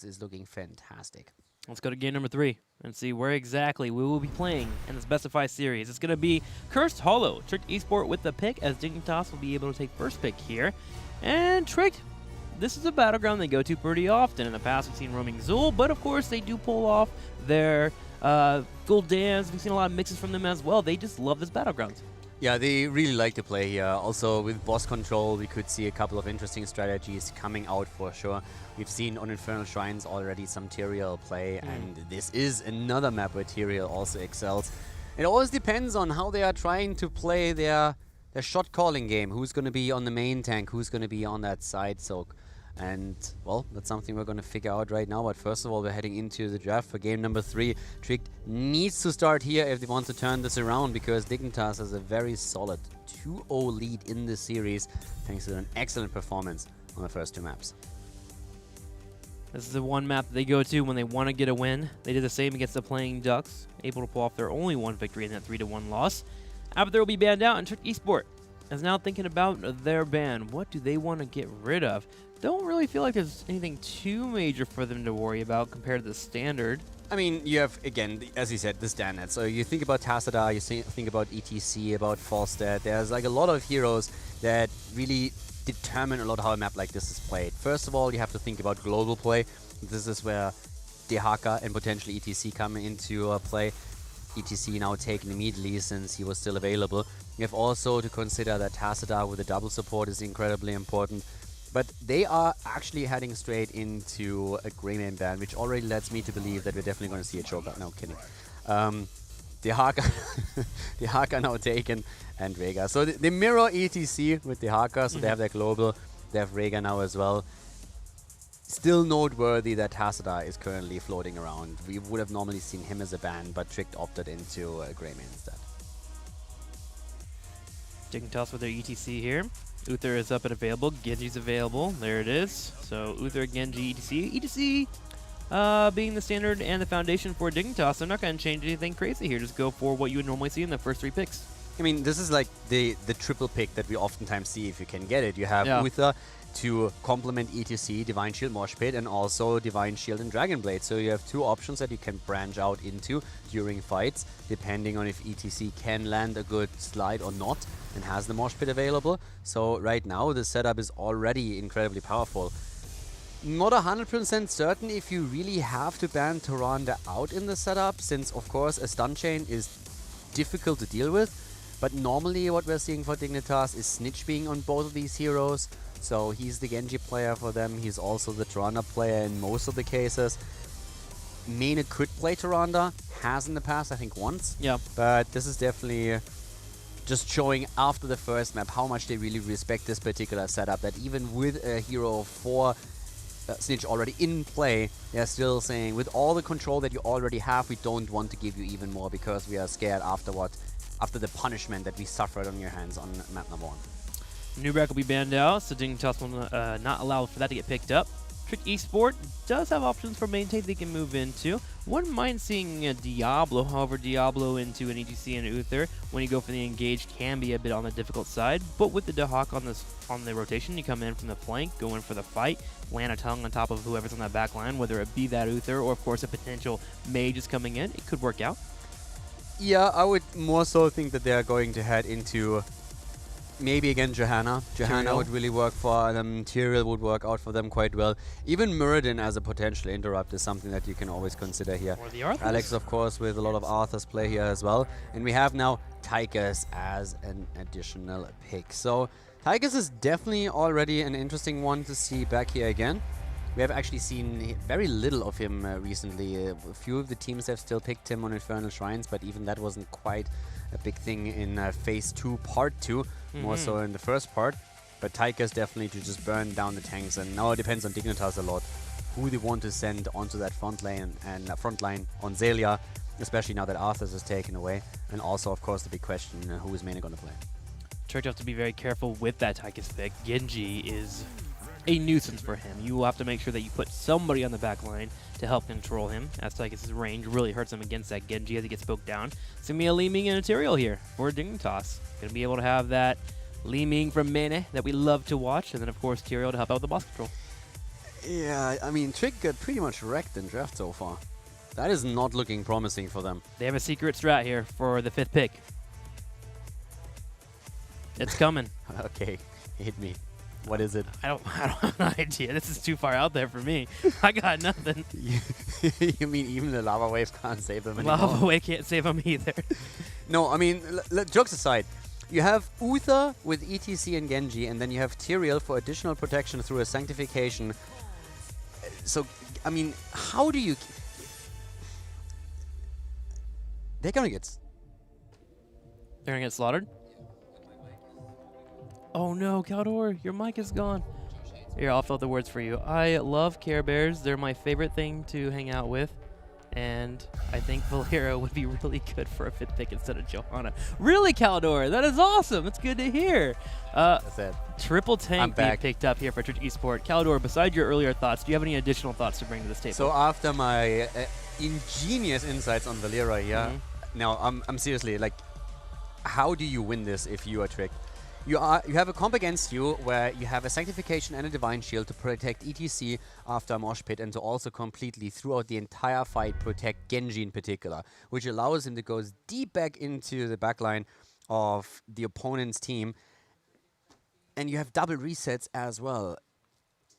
is looking fantastic. Let's go to game number 3 and see where exactly we will be playing in this Best of 5 series. It's going to be Cursed Hollow. Tricked Esport with the pick, as Dignitas will be able to take first pick here. And Tricked, this is a battleground they go to pretty often. In the past, we've seen Roaming Zul, but of course, they do pull off their Gold Dance. We've seen a lot of mixes from them as well. They just love this battleground. Yeah, they really like to play here. Also, with boss control, we could see a couple of interesting strategies coming out for sure. We've seen on Infernal Shrines already some Tyrael play, and this is another map where Tyrael also excels. It always depends on how they are trying to play their shot calling game. Who's going to be on the main tank? Who's going to be on that side soak? And, well, that's something we're going to figure out right now. But first of all, we're heading into the draft for game number 3. Tricked needs to start here if they want to turn this around, because Dignitas has a very solid 2-0 lead in this series, thanks to an excellent performance on the first 2 maps. This is the one map that they go to when they want to get a win. They did the same against the Playing Ducks, able to pull off their only one victory in that 3-1 loss. After will be banned out, and Tricked Esport is now thinking about their ban. What do they want to get rid of? Don't really feel like there's anything too major for them to worry about compared to the standard. I mean, you have, again, as you said, the standard. So you think about Tassadar, you think about ETC, about Falstad. There's like a lot of heroes that really determine a lot how a map like this is played. First of all, you have to think about global play. This is where Dehaka and potentially ETC come into play. ETC now taken immediately since he was still available. You have also to consider that Tassadar with a double support is incredibly important. But they are actually heading straight into a Greymane ban, which already lets me to believe that we're definitely going to see a choker. No, kidding. Dehaka now taken, and Rega. So they mirror ETC with Dehaka, so they have their global. They have Rega now as well. Still noteworthy that Tassadar is currently floating around. We would have normally seen him as a ban, but Tricked opted into Greymane instead. Dignitas with their ETC here. Uther is up and available. Genji's available. There it is. So Uther, Genji, ETC. ETC being the standard and the foundation for Dignitas. They're not going to change anything crazy here. Just go for what you would normally see in the first 3 picks. I mean, this is like the triple pick that we oftentimes see if you can get it. You have Uther to complement ETC, Divine Shield, Mosh Pit, and also Divine Shield and Dragon Blade. So you have 2 options that you can branch out into during fights, depending on if ETC can land a good slide or not, and has the Mosh Pit available. So right now, the setup is already incredibly powerful. Not 100% certain if you really have to ban Tyrande out in the setup, since of course a stun chain is difficult to deal with. But normally what we're seeing for Dignitas is Snitch being on both of these heroes. So he's the Genji player for them. He's also the Tyrande player in most of the cases. Mane could play Tyrande, has in the past, I think once. Yeah. But this is definitely just showing after the first map how much they really respect this particular setup. That even with a hero of 4 Snitch already in play, they're still saying, with all the control that you already have, we don't want to give you even more because we are scared after the punishment that we suffered on your hands on map number 1. Nubrak will be banned out, so Dignitas will not allow for that to get picked up. Tricked Esport does have options for maintain they can move into. Wouldn't mind seeing a Diablo, however, Diablo into an ETC and Uther when you go for the engage can be a bit on the difficult side. But with the Dehak on the rotation, you come in from the flank, go in for the fight, land a tongue on top of whoever's on that back line, whether it be that Uther or, of course, a potential mage is coming in. It could work out. Yeah, I would more so think that they're going to head into maybe again Johanna. Johanna would really work for them. Tyrael would work out for them quite well. Even Muradin as a potential interrupt is something that you can always consider here. Or the Arthurs. Alex, of course, with a lot of Arthur's play here as well. And we have now Tychus as an additional pick. So Tychus is definitely already an interesting one to see back here again. We have actually seen very little of him recently. A few of the teams have still picked him on Infernal Shrines, but even that wasn't quite a big thing in Phase 2, Part 2, more so in the first part. But Tychus definitely to just burn down the tanks, and now it depends on Dignitas a lot who they want to send onto that front lane on Zelia, especially now that Arthas is taken away. And also, of course, the big question, who is mainly going to play? Tricked have to be very careful with that Tychus pick. Genji is a nuisance for him. You will have to make sure that you put somebody on the back line to help control him, as Tychus' range really hurts him against that Genji as he gets poked down. It's going to be a Li Ming and a Tyrael here for Dignitas. Going to be able to have that Li Ming from Mane that we love to watch, and then of course Tyrael to help out with the boss control. Yeah, I mean, Trick got pretty much wrecked in draft so far. That is not looking promising for them. They have a secret strat here for the 5th pick. It's coming. Okay, hit me. What is it? I don't have an idea. This is too far out there for me. I got nothing. You mean even the lava wave can't save them anymore? Lava wave can't save them either. No, I mean, jokes aside, you have Uther with ETC and Genji, and then you have Tyrael for additional protection through a sanctification. So, I mean, how do you... They're gonna get... They're gonna get slaughtered? Oh no, Caldor, your mic is gone. Here, I'll fill the words for you. I love Care Bears. They're my favorite thing to hang out with. And I think Valera would be really good for a 5th pick instead of Johanna. Really, Caldor? That is awesome. That's good to hear. That's it. Triple tank being picked up here for Tricked Esport. Caldor, besides your earlier thoughts, do you have any additional thoughts to bring to this table? So after my ingenious insights on Valera, yeah. Now, I'm seriously, like, how do you win this if you are Tricked? You have a comp against you where you have a Sanctification and a Divine Shield to protect ETC after a Mosh Pit and to also completely, throughout the entire fight, protect Genji in particular, which allows him to go deep back into the backline of the opponent's team. And you have double resets as well.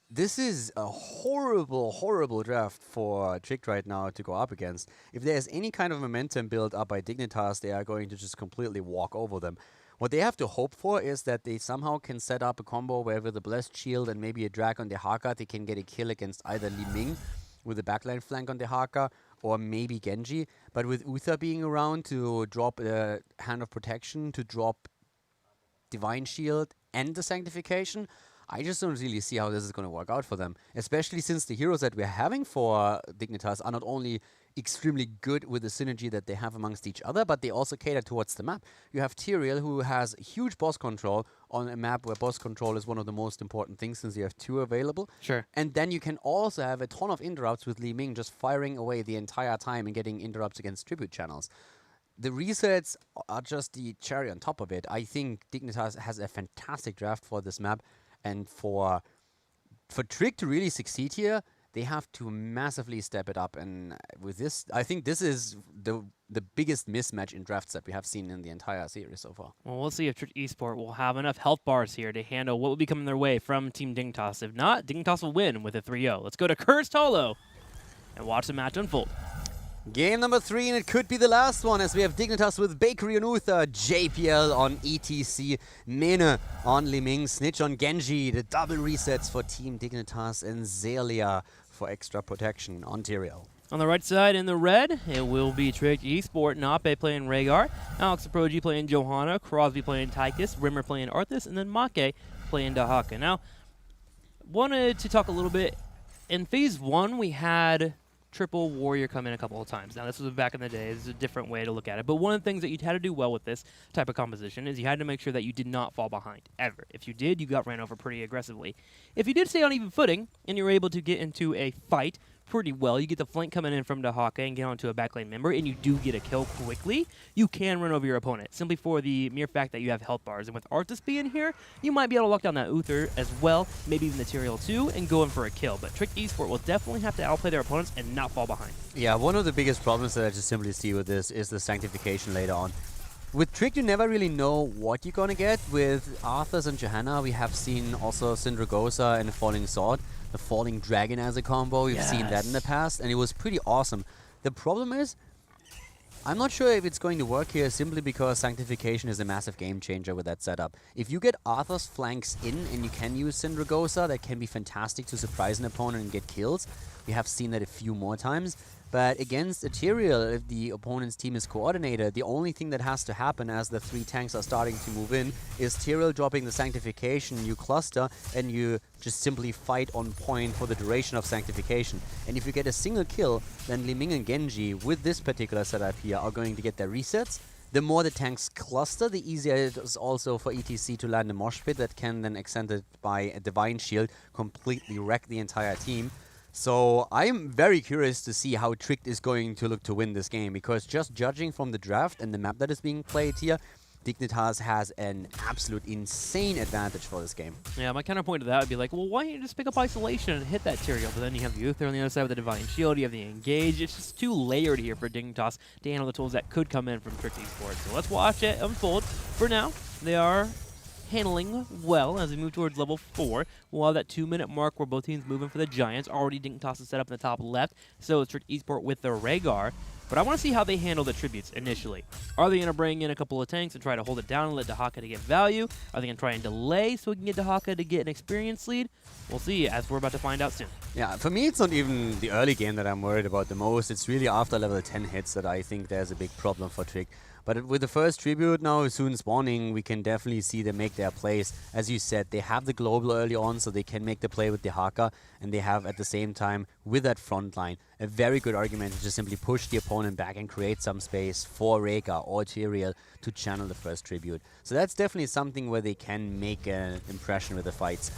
This is a horrible, horrible draft for Tricked right now to go up against. If there's any kind of momentum built up by Dignitas, they are going to just completely walk over them. What they have to hope for is that they somehow can set up a combo where with a Blessed Shield and maybe a Drag on the Haka, they can get a kill against either Li Ming with a backline flank on the Haka or maybe Genji. But with Uther being around to drop a Hand of Protection, to drop Divine Shield and the Sanctification, I just don't really see how this is going to work out for them. Especially since the heroes that we're having for Dignitas are not only extremely good with the synergy that they have amongst each other, but they also cater towards the map. You have Tyrael, who has huge boss control on a map where boss control is one of the most important things since you have 2 available. Sure. And then you can also have a ton of interrupts with Li Ming just firing away the entire time and getting interrupts against tribute channels. The resets are just the cherry on top of it. I think Dignitas has a fantastic draft for this map. And for Tricked to really succeed here, they have to massively step it up. And with this, I think this is the biggest mismatch in drafts that we have seen in the entire series so far. Well, we'll see if Tricked Esport will have enough health bars here to handle what will be coming their way from Team Dignitas. If not, Dignitas will win with a 3-0. Let's go to Cursed Hollow and watch the match unfold. Game number 3, and it could be the last one, as we have Dignitas with Bakery on Uther, JPL on ETC, Mene on Li Ming, Snitch on Genji, the double resets for Team Dignitas, and Zelia for extra protection on Tyrael. On the right side in the red, it will be Tricked Esport, Nape playing Rhaegar, Alex Aproji playing Johanna, Crosby playing Tychus, Rimmer playing Arthas, and then Make playing Dahaka. Now, wanted to talk a little bit. In Phase 1, we had Triple Warrior come in a couple of times. Now, this was back in the day. This is a different way to look at it. But one of the things that you had to do well with this type of composition is you had to make sure that you did not fall behind, ever. If you did, you got ran over pretty aggressively. If you did stay on even footing and you were able to get into a fight pretty well, you get the flank coming in from Dahaka and get onto a backline member, and you do get a kill quickly, you can run over your opponent, simply for the mere fact that you have health bars. And with Arthas being here, you might be able to lock down that Uther as well, maybe even the Tyrael too, and go in for a kill. But Tricked Esport will definitely have to outplay their opponents and not fall behind. Yeah, one of the biggest problems that I just simply see with this is the Sanctification later on. With Tricked, you never really know what you're gonna get. With Arthas and Johanna, we have seen also Syndragosa and Falling Sword, the Falling Dragon as a combo. We've seen that in the past, and it was pretty awesome. The problem is, I'm not sure if it's going to work here simply because Sanctification is a massive game changer with that setup. If you get Arthas flanks in and you can use Syndragosa, that can be fantastic to surprise an opponent and get kills. We have seen that a few more times. But against a Tyrael, if the opponent's team is coordinated, the only thing that has to happen as the 3 tanks are starting to move in is Tyrael dropping the Sanctification, you cluster, and you just simply fight on point for the duration of Sanctification. And if you get a single kill, then Li Ming and Genji, with this particular setup here, are going to get their resets. The more the tanks cluster, the easier it is also for ETC to land a Mosh Pit that can then, extended by a Divine Shield, completely wreck the entire team. So I'm very curious to see how Tricked is going to look to win this game, because just judging from the draft and the map that is being played here, Dignitas has an absolute insane advantage for this game. Yeah, my counterpoint to that would be like, well, why don't you just pick up Isolation and hit that Tyrael? But then you have the Uther on the other side with the Divine Shield, you have the Engage. It's just too layered here for Dignitas to handle the tools that could come in from Tricked Esports. So let's watch it unfold. For now, they are handling well as we move towards level 4. We'll have that 2-minute mark where both teams moving for the Giants. Already Dignitas is set up in the top left, so it's Tricked Esport with the Rhaegar. But I want to see how they handle the tributes initially. Are they going to bring in a couple of tanks and try to hold it down and let Dahaka to get value? Are they going to try and delay so we can get Dahaka to get an experience lead? We'll see, as we're about to find out soon. Yeah, for me, it's not even the early game that I'm worried about the most. It's really after level 10 hits that I think there's a big problem for Trick. But with the first tribute now soon spawning, we can definitely see them make their plays. As you said, they have the global early on, so they can make the play with Dahaka, and they have at the same time, with that front line, a very good argument to just simply push the opponent back and create some space for Rhaegar or Tyrael to channel the first tribute. So that's definitely something where they can make an impression with the fights.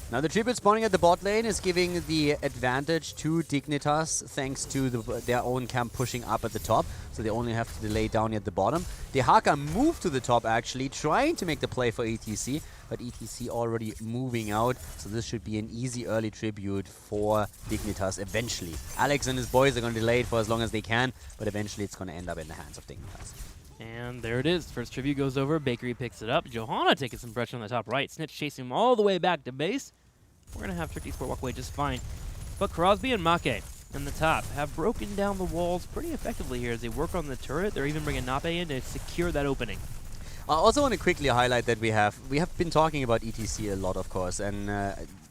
Now the tribute spawning at the bot lane is giving the advantage to Dignitas thanks to their own camp pushing up at the top, so they only have to delay down at the bottom. Dahaka moved to the top actually, trying to make the play for ETC, but ETC already moving out, so this should be an easy early tribute for Dignitas eventually. Alex and his boys are going to delay it for as long as they can, but eventually it's going to end up in the hands of Dignitas. And there it is. First tribute goes over. Bakery picks it up. Johanna taking some pressure on the top right. Snitch chasing him all the way back to base. We're going to have Tricked Esport walk away just fine. But Crosby and Make in the top have broken down the walls pretty effectively here as they work on the turret. They're even bringing Nape in to secure that opening. I also want to quickly highlight that we have been talking about ETC a lot, of course, and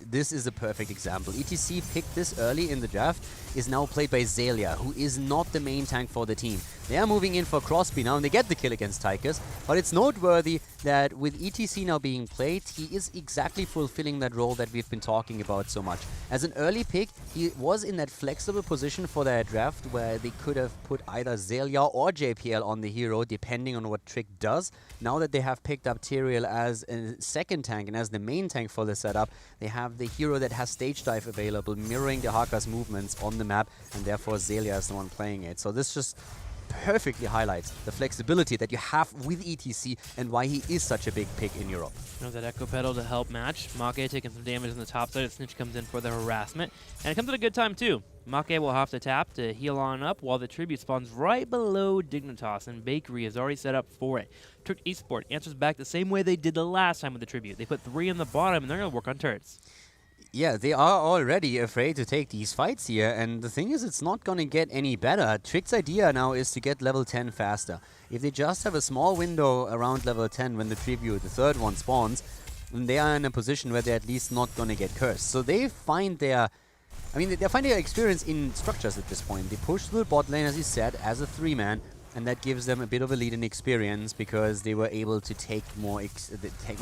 this is a perfect example. ETC picked this early in the draft, is now played by Zelia, who is not the main tank for the team. They are moving in for Crosby now, and they get the kill against Tychus, but it's noteworthy that with ETC now being played, he is exactly fulfilling that role that we've been talking about so much. As an early pick, he was in that flexible position for their draft where they could have put either Zelia or JPL on the hero, depending on what Trick does. Now that they have picked up Tyrael as a second tank and as the main tank for the setup, they have the hero that has stage dive available, mirroring Dahaka's movements on the map, and therefore Zelia is the one playing it. So this just perfectly highlights the flexibility that you have with ETC and why he is such a big pick in Europe. There's that Echo Pedal to help match. Make taking some damage on the top side. Snitch comes in for the harassment. And it comes at a good time too. Make will have to tap to heal on up while the tribute spawns right below Dignitas, and Bakery is already set up for it. Tricked Esport answers back the same way they did the last time with the tribute. They put 3 in the bottom and they're going to work on turrets. Yeah, they are already afraid to take these fights here, and the thing is, it's not going to get any better. Tricked's idea now is to get level 10 faster. If they just have a small window around level 10 when the tribute, the third one, spawns, then they are in a position where they're at least not going to get cursed. So they find their... they find their experience in structures at this point. They push through the bot lane, as you said, as a 3-man, and that gives them a bit of a lead in experience because they were able to take more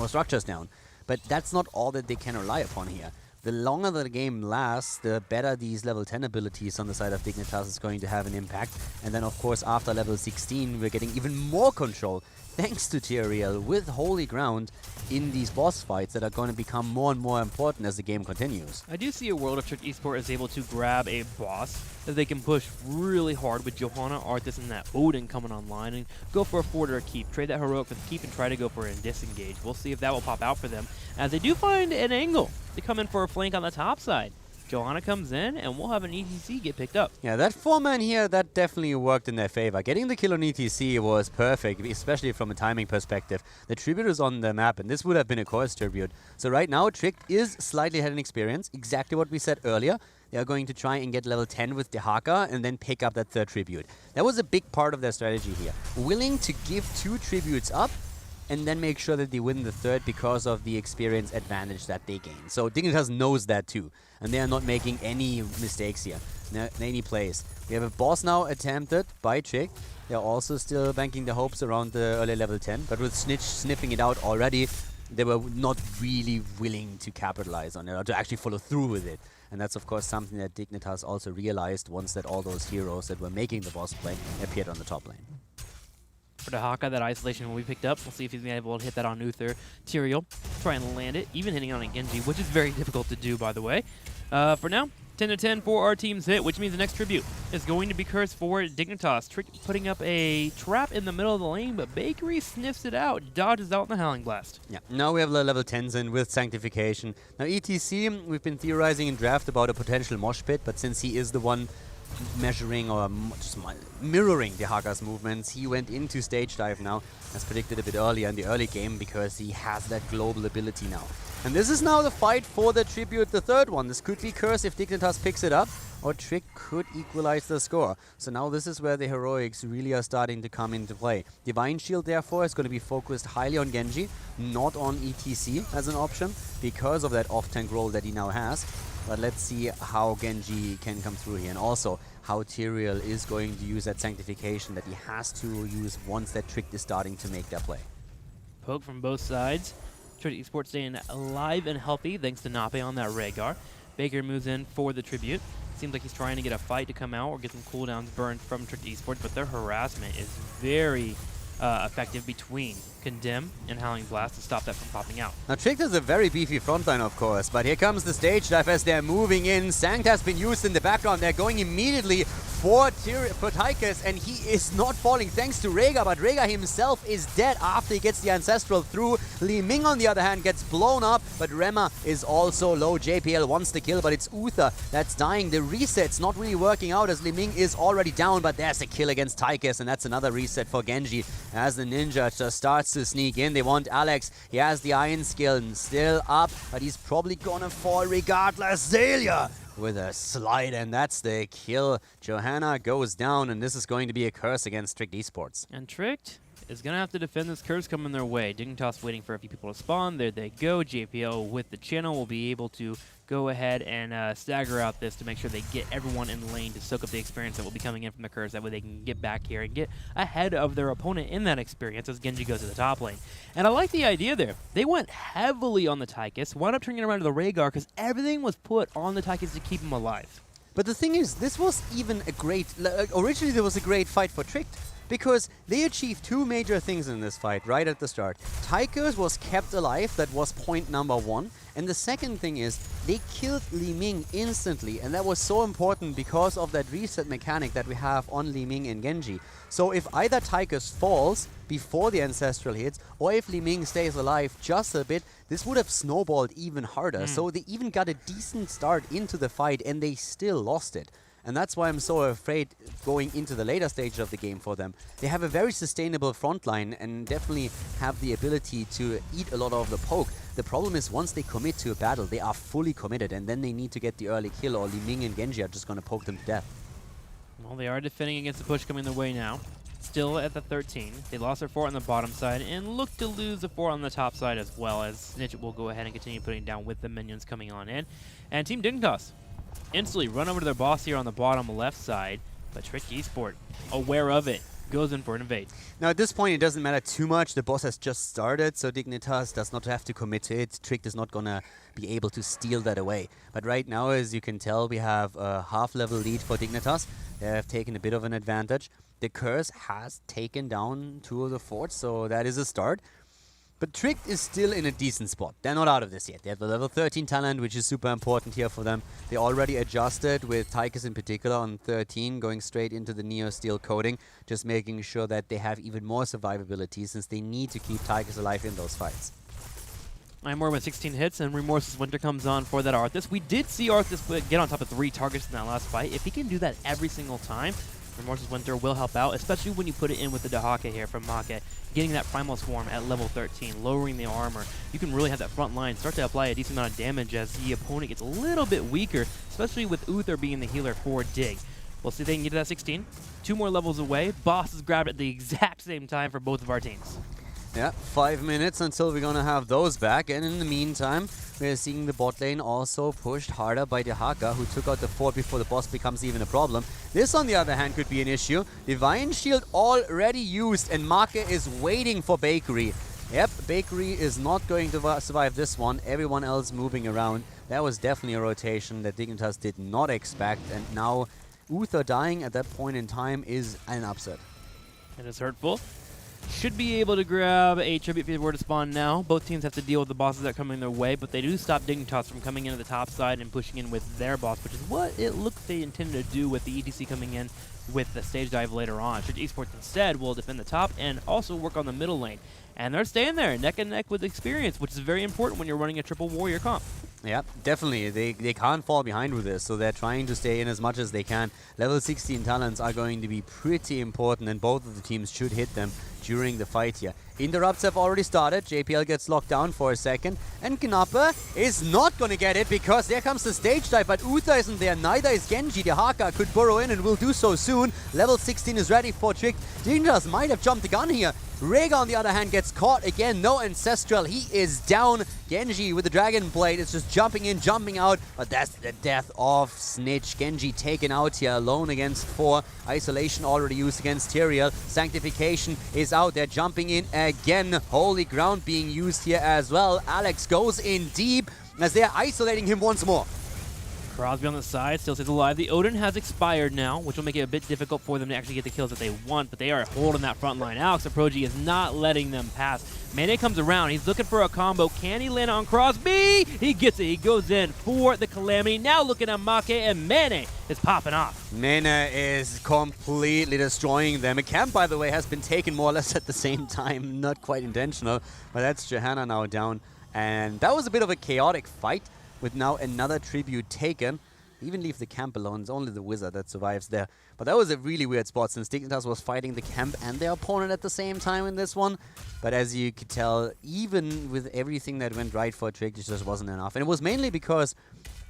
structures down. But that's not all that they can rely upon here. The longer the game lasts, the better these level 10 abilities on the side of Dignitas is going to have an impact. And then, of course, after level 16, we're getting even more control, thanks to Tyrael, with Holy Ground in these boss fights that are going to become more and more important as the game continues. I do see a world if Tricked Esport is able to grab a boss that they can push really hard with Johanna, Arthas, and that Odin coming online and go for a fort or a keep. Trade that heroic for the keep and try to go for a disengage. We'll see if that will pop out for them, as they do find an angle to come in for a flank on the top side. Johanna comes in, and we'll have an ETC get picked up. Yeah, that 4-man here, that definitely worked in their favor. Getting the kill on ETC was perfect, especially from a timing perspective. The tribute is on the map, and this would have been a course tribute. So right now, Tricked is slightly ahead in experience, exactly what we said earlier. They are going to try and get level 10 with Dahaka and then pick up that third tribute. That was a big part of their strategy here. Willing to give 2 tributes up, and then make sure that they win the third because of the experience advantage that they gain. So Dignitas knows that too, and they are not making any mistakes here, any plays. We have a boss now attempted by Trick. They're also still banking their hopes around the early level 10, but with Snitch sniffing it out already, they were not really willing to capitalize on it or to actually follow through with it. And that's of course something that Dignitas also realized once that all those heroes that were making the boss play appeared on the top lane. For Dahaka, that isolation will be picked up. We'll see if he's going to be able to hit that on Uther. Tyrael, try and land it, even hitting on a Genji, which is very difficult to do, by the way. For now, 10-10 for our team's hit, which means the next tribute is going to be cursed for Dignitas. Tricked putting up a trap in the middle of the lane, but Bakery sniffs it out, dodges out in the Howling Blast. Yeah, now we have the level 10s in with Sanctification. Now ETC, we've been theorizing in draft about a potential mosh pit, but since he is the one measuring or just mirroring the Haga's movements, he went into stage dive now, as predicted a bit earlier in the early game, because he has that global ability now. And this is now the fight for the tribute, the third one. This could be cursed if Dignitas picks it up, or Trick could equalize the score. So now this is where the heroics really are starting to come into play. Divine Shield, therefore, is going to be focused highly on Genji, not on ETC as an option, because of that off-tank role that he now has. But let's see how Genji can come through here, and also how Tyrael is going to use that Sanctification that he has to use once that Trick is starting to make that play. Poke from both sides. Tricked Esports staying alive and healthy thanks to Nape on that Rhaegar. Baker moves in for the tribute. Seems like he's trying to get a fight to come out or get some cooldowns burned from Tricked Esports, but their harassment is very effective between Condemn and Howling Blast to stop that from popping out. Now Tricked has a very beefy frontline, of course, but here comes the stage dive as they're moving in. Sanct has been used in the background. They're going immediately for Tychus, and he is not falling thanks to Rhaegar, but Rhaegar himself is dead after he gets the Ancestral through. Li Ming, on the other hand, gets blown up, but Rema is also low. JPL wants the kill, but it's Uther that's dying. The reset's not really working out as Li Ming is already down, but there's a kill against Tychus, and that's another reset for Genji as the Ninja just starts to sneak in. They want Alex. He has the Iron Skill and still up, but he's probably gonna fall regardless. Zalia with a slide, and that's the kill. Johanna goes down, and this is going to be a curse against Tricked Esports. And Tricked is going to have to defend this curse coming their way. Dignitas waiting for a few people to spawn. There they go. JPL with the channel will be able to go ahead and stagger out this to make sure they get everyone in the lane to soak up the experience that will be coming in from the curse. That way they can get back here and get ahead of their opponent in that experience as Genji goes to the top lane. And I like the idea there. They went heavily on the Tychus, wound up turning around to the Rhaegar because everything was put on the Tychus to keep him alive. But the thing is, this was even a great... originally there was a great fight for Tricked, because they achieved two major things in this fight right at the start. Tychus was kept alive, that was point number one. And the second thing is, they killed Li Ming instantly, and that was so important because of that reset mechanic that we have on Li Ming and Genji. So if either Tychus falls before the Ancestral hits, or if Li Ming stays alive just a bit, this would have snowballed even harder. So they even got a decent start into the fight, and they still lost it. And that's why I'm so afraid going into the later stage of the game for them. They have a very sustainable frontline and definitely have the ability to eat a lot of the poke. The problem is once they commit to a battle, they are fully committed, and then they need to get the early kill, or Li Ming and Genji are just going to poke them to death. Well, they are defending against the push coming their way now. Still at the 13. They lost their 4 on the bottom side and look to lose the 4 on the top side as well, as Snitch will go ahead and continue putting down with the minions coming on in. And Team Dignitas instantly run over to their boss here on the bottom left side, but Tricked Esport, aware of it, goes in for an invade. Now at this point it doesn't matter too much, the boss has just started, so Dignitas does not have to commit to it. Tricked is not gonna be able to steal that away. But right now, as you can tell, we have a half-level lead for Dignitas. They have taken a bit of an advantage. The curse has taken down 2 of the forts, so that is a start. But Tricked is still in a decent spot. They're not out of this yet. They have the level 13 talent, which is super important here for them. They already adjusted with Tychus in particular on 13, going straight into the Neo Steel coding, just making sure that they have even more survivability since they need to keep Tychus alive in those fights. Imor with 16 hits, and Remorseless Winter comes on for that Arthas. We did see Arthas get on top of 3 targets in that last fight. If he can do that every single time, Remorseless Winter will help out, especially when you put it in with the Dahaka here from Make. Getting that Primal Swarm at level 13, lowering the armor. You can really have that front line start to apply a decent amount of damage as the opponent gets a little bit weaker, especially with Uther being the healer for Dig. We'll see if they can get to that 16. 2 more levels away. Boss is grabbed at the exact same time for both of our teams. Yeah, 5 minutes until we're gonna have those back, and in the meantime, we're seeing the bot lane also pushed harder by Dahaka, who took out the fort before the boss becomes even a problem. This, on the other hand, could be an issue. Divine Shield already used, and Make is waiting for Bakery. Yep, Bakery is not going to survive this one. Everyone else moving around. That was definitely a rotation that Dignitas did not expect, and now Uther dying at that point in time is an upset. It is hurtful. should be able to grab a tribute if they were to spawn now. Both teams have to deal with the bosses that are coming their way, but they do stop Dignitas from coming into the top side and pushing in with their boss, which is what it looks they intended to do with the ETC coming in with the stage dive later on. Tricked Esports instead will defend the top and also work on the middle lane. And they're staying there neck and neck with experience, which is very important when you're running a triple warrior comp. Yeah, definitely. They can't fall behind with this, so they're trying to stay in as much as they can. Level 16 talents are going to be pretty important, and both of the teams should hit them during the fight here. Interrupts have already started. JPL gets locked down for a second, and Gnappa is not going to get it because there comes the stage dive, but Uther isn't there. Neither is Genji. The Haka could burrow in and will do so soon. Level 16 is ready for Tricked. Dignitas might have jumped the gun here. Rega, on the other hand, gets caught again. No Ancestral. He is down. Genji with the Dragon Blade is just jumping in, jumping out. But that's the death of Snitch. Genji taken out here alone against 4. Isolation already used against Tyrael. Sanctification is out there, jumping in again. Holy Ground being used here as well. Alex goes in deep as they're isolating him once more. Crosby on the side still stays alive. The Odin has expired now, which will make it a bit difficult for them to actually get the kills that they want, but they are holding that front line. Alex Aproji is not letting them pass. Mane comes around. He's looking for a combo. Can he land on Crosby? He gets it. He goes in for the Calamity. Now looking at Make, and Mane is popping off. Mane is completely destroying them. A camp, by the way, has been taken more or less at the same time. Not quite intentional, but that's Johanna now down. And that was a bit of a chaotic fight, with now another tribute taken. Even leave the camp alone. It's only the wizard that survives there. But that was a really weird spot since Dignitas was fighting the camp and their opponent at the same time in this one. But as you could tell, even with everything that went right for Tricked, it just wasn't enough. And it was mainly because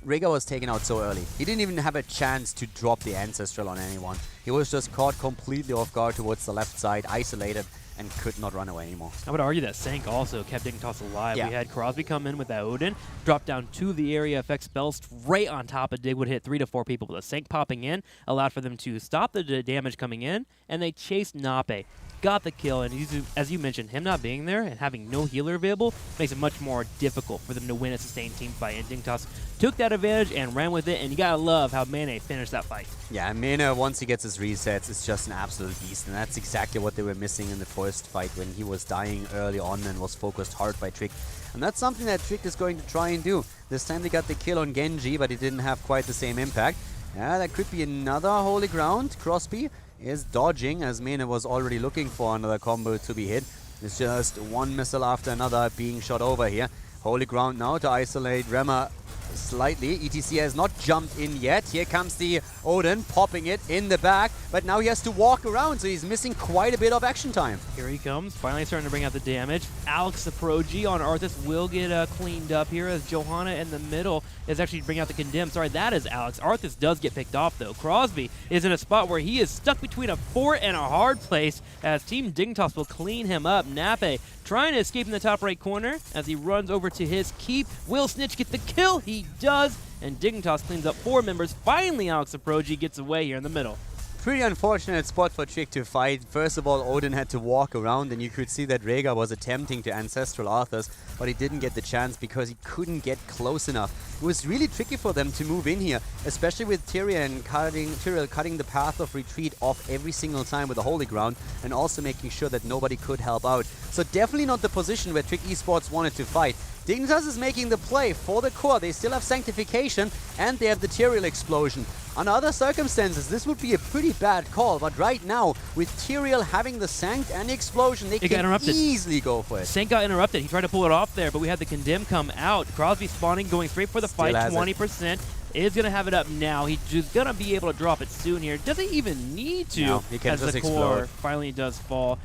Rega was taken out so early. He didn't even have a chance to drop the Ancestral on anyone. He was just caught completely off guard towards the left side, isolated, and could not run away anymore. I would argue that Sank also kept Dignitas alive. Yeah. We had Crosby come in with that Odin, drop down to the area effect spell straight on top of Dig, would hit 3 to 4 people. But the Sank popping in allowed for them to stop the damage coming in, and they chased Nape. Got the kill, and as you mentioned, him not being there and having no healer available makes it much more difficult for them to win a sustained team fight. And Dignitas took that advantage and ran with it, and you gotta love how Mane finished that fight. Yeah, Mane, once he gets his resets, is just an absolute beast, and that's exactly what they were missing in the first fight when he was dying early on and was focused hard by Tricked. And that's something that Tricked is going to try and do. This time they got the kill on Genji, but it didn't have quite the same impact. Yeah, that could be another Holy Ground. Crosby is dodging as Mane was already looking for another combo to be hit. It's just one missile after another being shot over here. Holy Ground now to isolate Rema slightly. ETC has not jumped in yet. Here comes the Odin, popping it in the back, but now he has to walk around, so he's missing quite a bit of action time. Here he comes, finally starting to bring out the damage. Alex Aproji on Arthas will get cleaned up here as Johanna in the middle is actually bringing out the Condemn. Sorry, that is Alex. Arthas does get picked off, though. Crosby is in a spot where he is stuck between a fort and a hard place as Team Dignitas will clean him up. Nape trying to escape in the top right corner as he runs over to his keep. Will Snitch get the kill? He does, and Dignitas cleans up 4 members. Finally, Alex Aproji gets away here in the middle. Pretty unfortunate spot for Tricked to fight. First of all, Odin had to walk around, and you could see that Rega was attempting to Ancestral Arthas, but he didn't get the chance because he couldn't get close enough. It was really tricky for them to move in here, especially with Tyrael cutting the path of retreat off every single time with the Holy Ground, and also making sure that nobody could help out. So definitely not the position where Tricked Esports wanted to fight. Dignitas is making the play for the core. They still have Sanctification, and they have the Tyrael explosion. Under other circumstances, this would be a pretty bad call, but right now, with Tyrael having the Sanct and the explosion, they can easily go for it. Sanct got interrupted. He tried to pull it off there, but we had the Condemn come out. Crosby spawning, going straight for the fight, 20%. Is going to have it up now. He's just going to be able to drop it soon here. Doesn't even need to, no, he can as just the core finally does fall.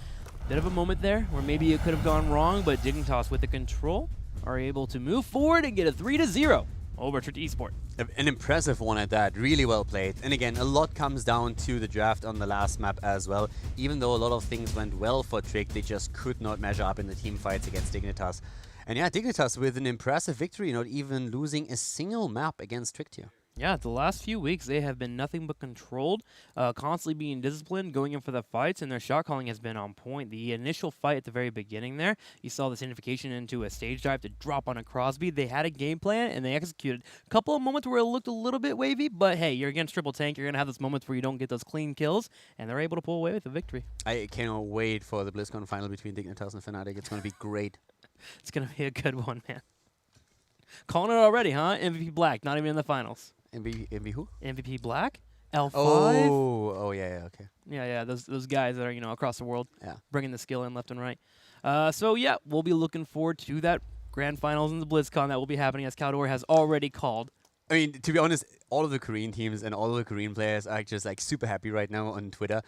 Bit of a moment there where maybe it could have gone wrong, but Dignitas with the control are able to move forward and get a 3-0 over Tricked Esport. An impressive one at that. Really well played. And again, a lot comes down to the draft on the last map as well. Even though a lot of things went well for Tricked, they just could not measure up in the team fights against Dignitas. And yeah, Dignitas with an impressive victory, not even losing a single map against Tricked here. Yeah, the last few weeks they have been nothing but controlled, constantly being disciplined, going in for the fights, and their shot calling has been on point. The initial fight at the very beginning there, you saw the signification into a stage dive to drop on a Crosby. They had a game plan, and they executed. A couple of moments where it looked a little bit wavy, but hey, you're against Triple Tank. You're going to have those moments where you don't get those clean kills, and they're able to pull away with the victory. I cannot wait for the BlizzCon final between Dignitas and Fnatic. It's going to be great. It's going to be a good one, man. Calling it already, huh? MVP Black, not even in the finals. MV who? MVP Black? L5? Oh, yeah, okay. Yeah, those guys that are, across the world, bringing the skill in left and right. So, yeah, we'll be looking forward to that grand finals in the BlizzCon that will be happening, as Caldor has already called. I mean, to be honest, all of the Korean teams and all of the Korean players are just, like, super happy right now on Twitter.